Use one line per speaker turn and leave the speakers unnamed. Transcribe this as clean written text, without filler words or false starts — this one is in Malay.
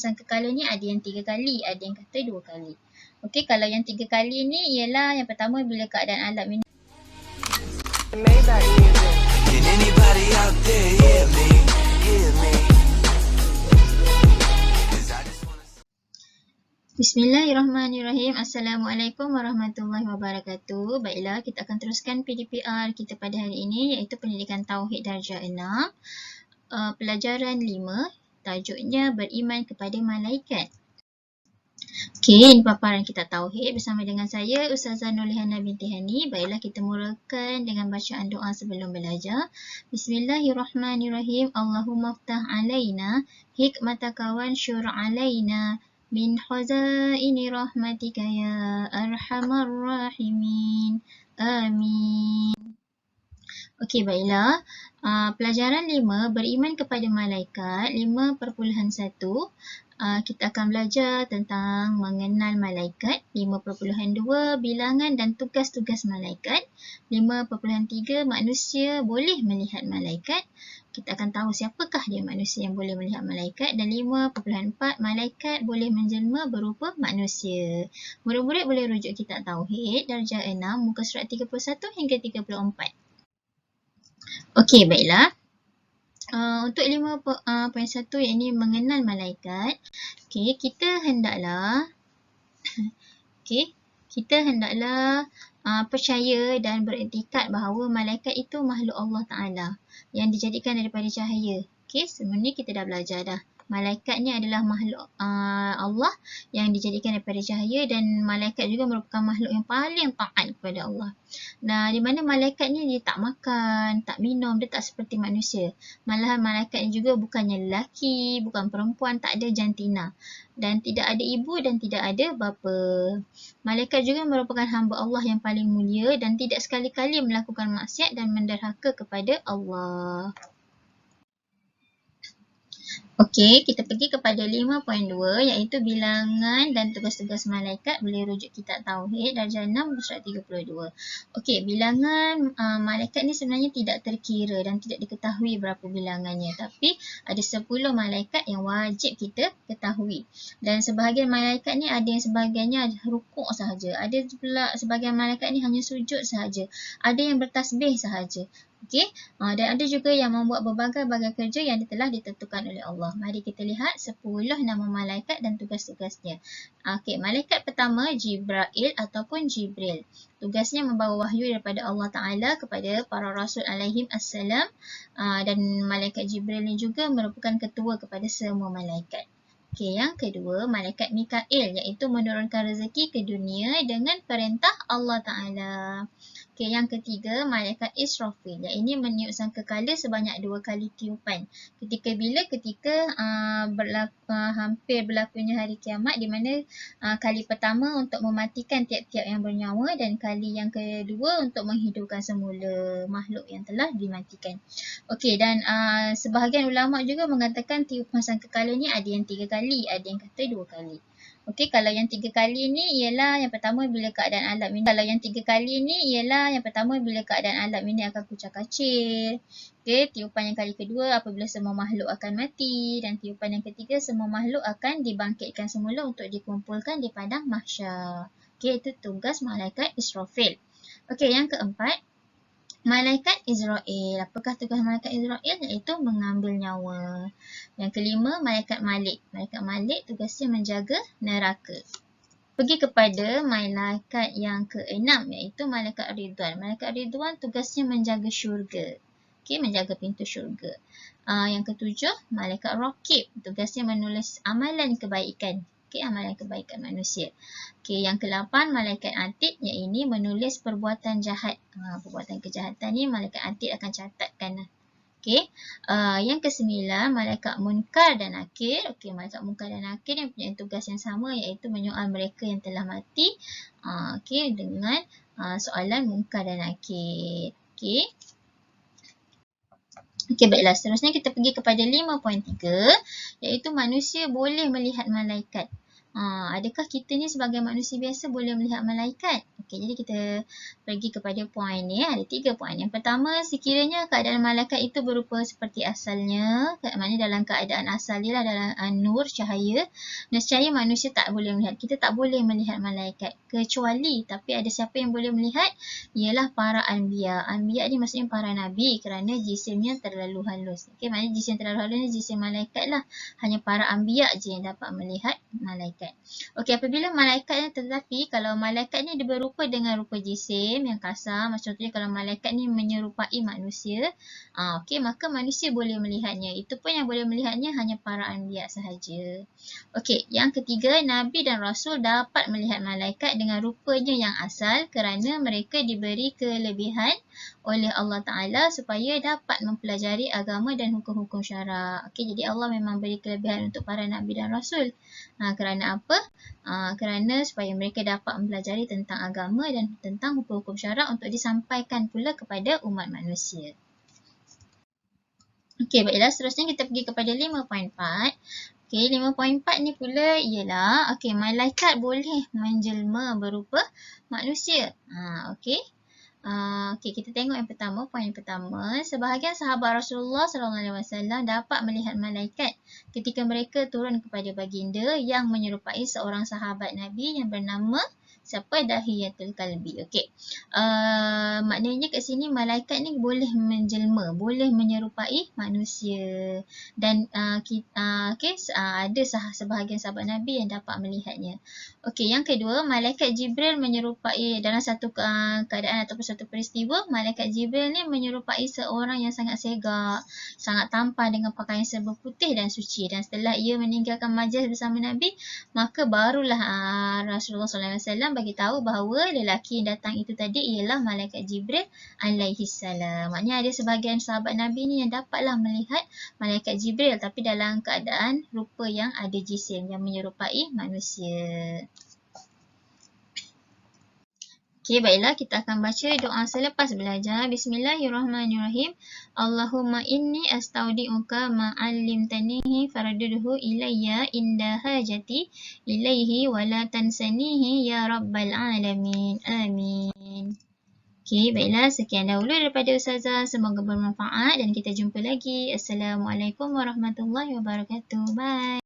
sangkakala ni ada yang 3 kali, ada yang kata 2 kali. Okey, kalau yang 3 kali ni ialah yang pertama bila keadaan alam ini.
Can anybody out there hear me? Hear me? 'Cause I just wanna
Bismillahirrahmanirrahim. Assalamualaikum warahmatullahi wabarakatuh. Baiklah, kita akan teruskan PDPR kita pada hari ini iaitu Pendidikan Tauhid Darjah 6. Pelajaran 5, tajuknya Beriman kepada Malaikat. Okey, ini paparan kita Tauhid bersama dengan saya Ustazah Nurlihana binti Hani. Baiklah, kita mulakan dengan bacaan doa sebelum belajar. Bismillahirrahmanirrahim. Allahumma ftah alaina hikmataka wansyur alaina min khazaini rahmatika ya arhamar rahimin. Amin. Okey, baiklah. Pelajaran 5, beriman kepada malaikat, 5.1. Kita akan belajar tentang mengenal malaikat. 5.2, bilangan dan tugas-tugas malaikat. 5.3, manusia boleh melihat malaikat. Kita akan tahu siapakah dia manusia yang boleh melihat malaikat. Dan 5.4, malaikat boleh menjelma berupa manusia. Murid-murid boleh rujuk kitab Tauhid Darjah 6 muka surat 31 hingga 34. Okey, baiklah. Untuk 5.1 iaitu mengenal malaikat. Okey, kita hendaklah percaya dan beriktikad bahawa malaikat itu makhluk Allah Taala yang dijadikan daripada cahaya. Okey, semua ni kita dah belajar dah. Malaikat ni adalah makhluk Allah yang dijadikan daripada cahaya dan malaikat juga merupakan makhluk yang paling taat kepada Allah. Nah, di mana malaikat ni dia tak makan, tak minum, dia tak seperti manusia. Malahan malaikat ni juga bukannya lelaki, bukan perempuan, tak ada jantina. Dan tidak ada ibu dan tidak ada bapa. Malaikat juga merupakan hamba Allah yang paling mulia dan tidak sekali-kali melakukan maksiat dan menderhaka kepada Allah. Okey, kita pergi kepada 5.2 iaitu bilangan dan tugas-tugas malaikat. Boleh rujuk kitab Tauhid Darjah 6 surat 32. Okey, bilangan malaikat ni sebenarnya tidak terkira dan tidak diketahui berapa bilangannya. Tapi ada 10 malaikat yang wajib kita ketahui. Dan sebahagian malaikat ni ada yang sebahagiannya rukuk sahaja. Ada pula sebahagian malaikat ni hanya sujud sahaja. Ada yang bertasbih sahaja. Okey, dan ada juga yang membuat berbagai-bagai kerja yang telah ditentukan oleh Allah. Mari kita lihat 10 nama malaikat dan tugas-tugasnya. Okey, malaikat pertama Jibril ataupun Jibril. Tugasnya membawa wahyu daripada Allah Ta'ala kepada para rasul alaihim assalam. Dan malaikat Jibril ni juga merupakan ketua kepada semua malaikat. Okey, yang kedua, malaikat Mikail iaitu menurunkan rezeki ke dunia dengan perintah Allah Ta'ala. Okey, yang ketiga, malaikat Israfil. Yang ini meniup sangkakala sebanyak 2 kali tiupan. Ketika hampir berlakunya hari kiamat, di mana kali pertama untuk mematikan tiap-tiap yang bernyawa dan kali yang kedua untuk menghidupkan semula makhluk yang telah dimatikan. Okey, dan sebahagian ulama juga mengatakan tiupan sangkakala ni ada yang 3 kali, ada yang kata 2 kali. Okey, kalau yang 3 kali ni ialah yang pertama bila keadaan alam ini. Kalau yang 3 kali ni ialah yang pertama bila keadaan alam ini akan kucak-kacir. Okey, tiupan yang kali kedua apabila semua makhluk akan mati. Dan tiupan yang ketiga semua makhluk akan dibangkitkan semula untuk dikumpulkan di padang mahsyar. Okey, itu tugas malaikat Israfil. Okey, yang keempat, malaikat Israel. Apakah tugas malaikat Israel? Iaitu mengambil nyawa. Yang kelima, malaikat Malik. Malaikat Malik tugasnya menjaga neraka. Pergi kepada malaikat yang keenam iaitu malaikat Ridwan. Malaikat Ridwan tugasnya menjaga syurga. Okey, menjaga pintu syurga. Yang ketujuh, malaikat Raqib. Tugasnya menulis amalan kebaikan. Okey, amalan kebaikan manusia. Okey, yang ke-8 malaikat Atid yang ini menulis perbuatan jahat. Perbuatan kejahatan ni malaikat Atid akan catatkan. Okey, yang ke-9 malaikat Munkar dan Nakir. Okey, malaikat Munkar dan Nakir yang punya tugas yang sama iaitu menyoal mereka yang telah mati. Okey, dengan soalan Munkar dan Nakir. Okey. Okey, baiklah. Seterusnya kita pergi kepada 5.3 iaitu manusia boleh melihat malaikat. Adakah kita ni sebagai manusia biasa boleh melihat malaikat? Okey, jadi kita pergi kepada poin ni. Ada 3 poin. Yang pertama, sekiranya keadaan malaikat itu berupa seperti asalnya, maknanya dalam keadaan asal dia lah, dalam nur, cahaya, nescaya manusia tak boleh melihat. Kita tak boleh melihat malaikat. Kecuali, tapi ada siapa yang boleh melihat? Ialah para anbiya. Anbiya ni maksudnya para nabi kerana jisimnya terlalu halus. Okey, maknanya jisim terlalu halus ni jisim malaikat lah. Hanya para anbiya je yang dapat melihat malaikat. Okey, apabila malaikat, tetapi kalau malaikat ni dia berupa dengan rupa jisim yang kasar, macam contohnya kalau malaikat ni menyerupai manusia, okey, maka manusia boleh melihatnya. Itu pun yang boleh melihatnya hanya para anbiya sahaja. Okey, yang ketiga, nabi dan rasul dapat melihat malaikat dengan rupanya yang asal kerana mereka diberi kelebihan oleh Allah Ta'ala supaya dapat mempelajari agama dan hukum-hukum syarak. Okey, jadi Allah memang beri kelebihan untuk para nabi dan rasul. Kerana apa? Kerana supaya mereka dapat mempelajari tentang agama dan tentang hukum-hukum syarak untuk disampaikan pula kepada umat manusia. Okey, baiklah, seterusnya kita pergi kepada 5.4. Okey, 5.4 ni pula ialah, okey, malaikat boleh menjelma berupa manusia. Okey. Okey, kita tengok yang pertama, poin yang pertama. Sebahagian sahabat Rasulullah SAW dapat melihat malaikat ketika mereka turun kepada baginda yang menyerupai seorang sahabat Nabi yang bernama siapa? Dahiyatul Kalbi. Okey. Maknanya kat sini malaikat ni boleh menjelma, boleh menyerupai manusia. Dan ada sebahagian sahabat Nabi yang dapat melihatnya. Okey, yang kedua, malaikat Jibril menyerupai dalam satu keadaan ataupun satu peristiwa, malaikat Jibril ni menyerupai seorang yang sangat segak, sangat tampan dengan pakaian serba putih dan suci. Dan setelah ia meninggalkan majlis bersama Nabi, maka barulah Rasulullah SAW bagi tahu bahawa lelaki yang datang itu tadi ialah malaikat Jibril alaihi salam. Maknanya ada sebahagian sahabat Nabi ni yang dapatlah melihat malaikat Jibril tapi dalam keadaan rupa yang ada jisim yang menyerupai manusia. Okey, baiklah, kita akan baca doa selepas belajar. Bismillahirrahmanirrahim. Allahumma inni astaudi'uka ma'allimtanihi faradudhu ilayya inda hajati ilaihi wa la tansanihi ya rabbal alamin. Amin. Okey, baiklah, sekian dahulu daripada Ustazah. Semoga bermanfaat dan kita jumpa lagi. Assalamualaikum warahmatullahi wabarakatuh. Bye.